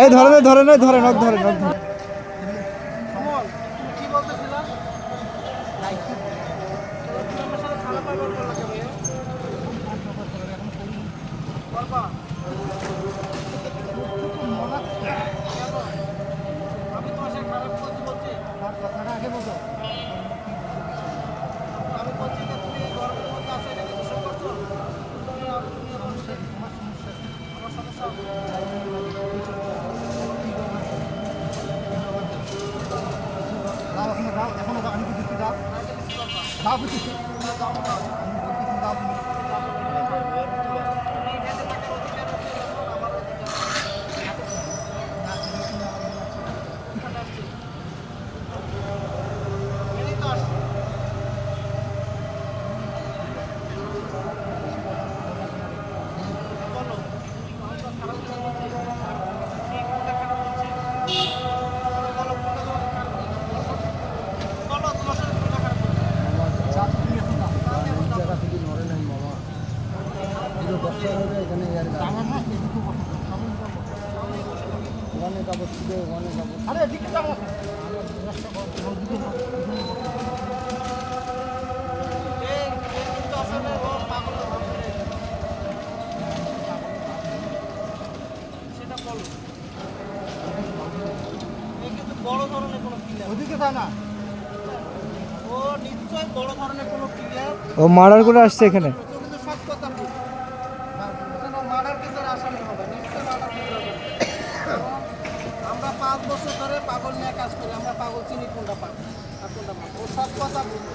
এই ধরে ধরে নক ধরে। ও মার্ডার করে আসছে এখানে। আমরা 5 বছর ধরে পাগল নিয়ে কাজ করি, আমরা পাগল চিনি কোনটা পাগল আর কোনটা পাগল। ও সব কথা বুঝে।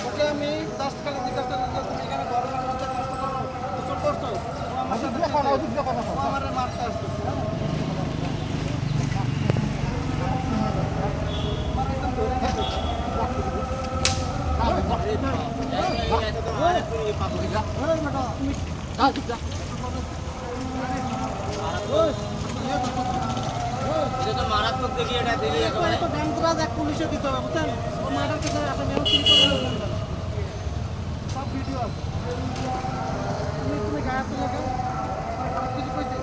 ওকে আমি জাস্ট খালি জিজ্ঞাসা করছি তুমি এখানে গরমের মধ্যে কষ্ট করো, কিছু করছো? আমার মারতে আসছে। মারাত্মক দেখি এটা দেখি পুলিশে দিতে হবে বুঝছেন। ও মার্ডার কেসে আসামি সব ভিডিও আছে। তুমি গায়ে তুলে গেল কিছু কইতে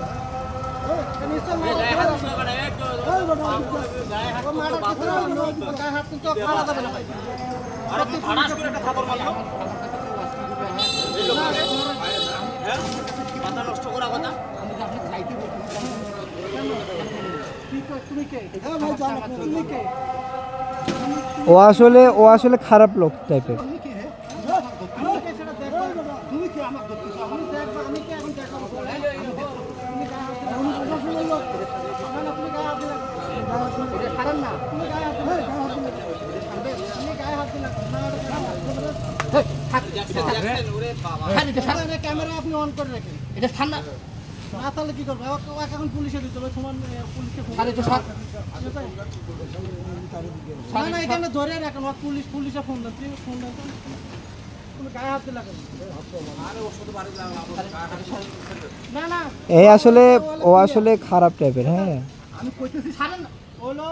নষ্ট করা কথা। ও আসলে খারাপ লোক টাইপের। ক্যামেরা আপনি অন করে রাখেন, এটা ঠান্ডা না তাহলে কি করবো? এখন পুলিশে দিতে হবে, সমান পুলিশে এখানে ধরে রাখেন। পুলিশে ফোন দেন, ফোন দেন, তুমি গায়ে হাত দিলা না না। এই ও আসলে খারাপ টাইপের। হ্যাঁ আমি কইতেছি ছাড়েন না। হলো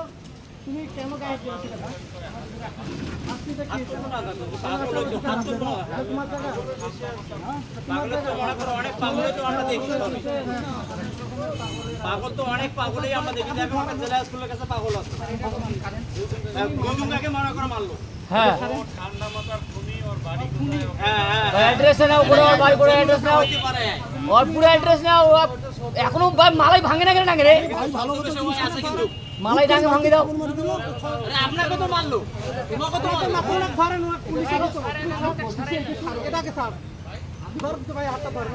তুমি কেন গায়ে দিলা সেটা আপনি তো কি তোমার জায়গা পাগল তো অনেক পাগলই আমরা দেখি। দেখো আমাদের জেলা স্কুলের কাছে পাগল আছে, দুজনকে মনে করে মারলো। হ্যাঁ ঠান্ডা মাথার খুনি ওর বাড়ি কোথায়? হ্যাঁ অ্যাড্রেস নাও, পুরো বাড়ি পুরো অ্যাড্রেস নাও, ওর পুরো অ্যাড্রেস নাও। এখনো মালাই ভাঙে না কেন না রে? ভাই ভালো কথা আছে কিন্তু মালাই ডাঙে ভাঙি দাও। আরে আপনাকে তো মারলো, তোমাকে তো মারলো না। কোন ধরেন পুলিশের এটাকে স্যার ধর তো ভাই হাতটা ধর।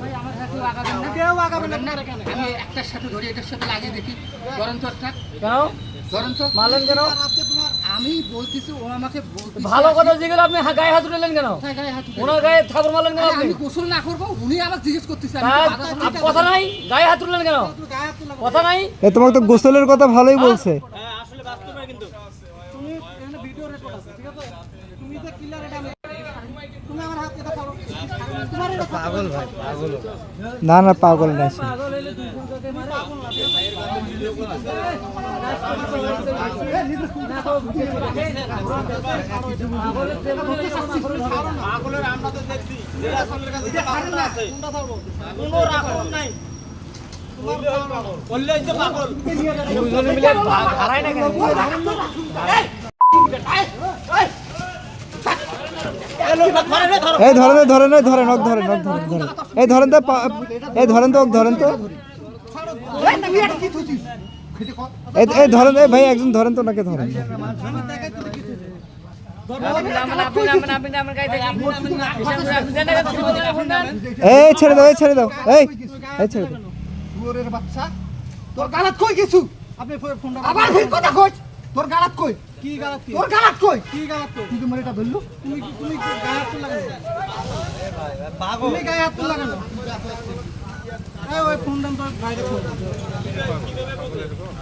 ভাই আমার সাথে আগাবেন না, কেউ আগাবেন না। আমি একটার সাথে ধরি, এটার সাথে লাগিয়ে দেখি ধরেন তো একটা। কেন ধরেন তো মারলেন কেন? আমি বলতেছি ও আমাকে বলতেছে ভালো কথা যেগুলো আপনি গায়ে হাত তুললেন কেন? ওনার গায়ে থাপড় মারলেন কেন? আমি গোসল না করব, উনি আমাকে জিজ্ঞেস করতেছে। কথা নাই, গায়ে হাত তুললেন কেন? কথা নাই। তোমাকে তো গোসলের কথা ভালোই বলছে। হ্যাঁ আসলে বাস্তবে কিন্তু তুমি এখানে ভিডিও রেকর্ড আছে, ঠিক আছে? তুমি তো ক্লিয়ার এটা তুমি আমার হাত এটা ছাড়ো। তোমার এটা পাগল ভাই, পাগল না না পাগল না। পাগল হইলে দুইজন তোকে মারে। পাগল না ভিডিও কল আছে। পাগলের আমরা তো দেখছি যে আসলের কাছে পাগল আছে, কোনটা ছাড়বো? কোনো রাখুন নাই। দুজনে মিলে হারায় না কেন? এই ধরেন ধরেন ওই ধরেন ওক ধরেন ওক ধরেন ধরেন এই ধরেন তো এই ধরেন তো ওক ধরেন তো এই ধরেন এই ভাই একজন ধরেন তো ওনাকে ধরেন এই ছেড়ে দাও এই ছেড়ে দাও এই ছেড়ে দাও তোর বাচ্চা তোর গালাত কই কিছু আপনি ফোনটা আবার ফির কথা কই তোর গালাত কই কি গালাত কি তোর গালাত কই কি গালাত কই তুই তোমার এটা ধরলু তুমি গায়ে হাত লাগানো পাগল তুমি গায়ে হাত লাগানো এই ওই ফোন দাম তো বাইরে ফোন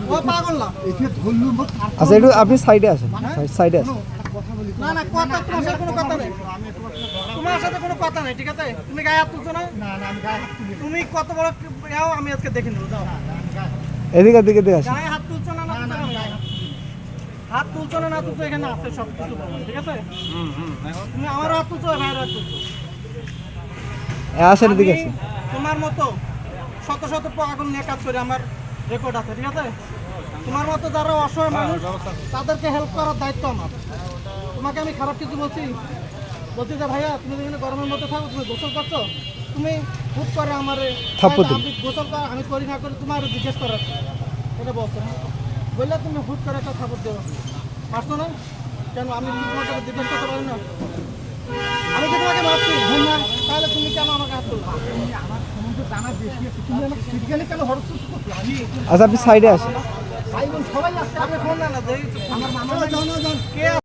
ও পাগল না এটা ধরলু মত আচ্ছা একটু আপনি সাইডে আসেন সাইডে আসেন না না কথা তোমার সাথে কোনো কথা নেই তোমার সাথে কোনো কথা নেই ঠিক আছে তুমি গায়ে হাত তুলছো না না না আমি গায়ে হাত তুলি তুমি কত বড় যাও আমি আজকে দেখে নেব যাও এদিকে দিকে দিয়ে আসেন গায়ে হাত তুলছো না না হাত তুলছো না তুলছো এখানে আছে সব কিছু ঠিক আছে তুমি আমার হাত তুলছো ভাইয়ের হাত তুলছো আসেন এদিকে আসেন তোমার মতো শত শত পাগল নিয়ে কাজ করে আমার রেকর্ড আছে ঠিক আছে তোমার মতো যারা অসহায় মানুষ তাদেরকে হেল্প করার দায়িত্ব আমার তোমাকে আমি খারাপ কিছু বলছি যে ভাইয়া তুমি যেখানে গরমের মধ্যে থাকো তুমি গোসল করছো তুমি হুট করে আমার থাপ্পড় দিল। আমি গোসল কর আমি করি না করি তোমার জিজ্ঞেস করার এটা বলছো না বললে তুমি হুট করে একটা থাপ্পড় দেবো পারছো না কেন আমি তোমাকে জিজ্ঞেস করতে পারি না আমি কি তোমাকে ভাবছি ঘুম না তাহলে তুমি কেন আমাকে হাত তুলবা আমার সম্বন্ধে জানা বেশি আছে তুমি আমাকে ফিজিক্যালি কেন হরস্ত করছো আমি আচ্ছা আপনি সাইডে আসেন ভাই বোন সবাই আসছে আপনি ফোন না না আমার মামা কে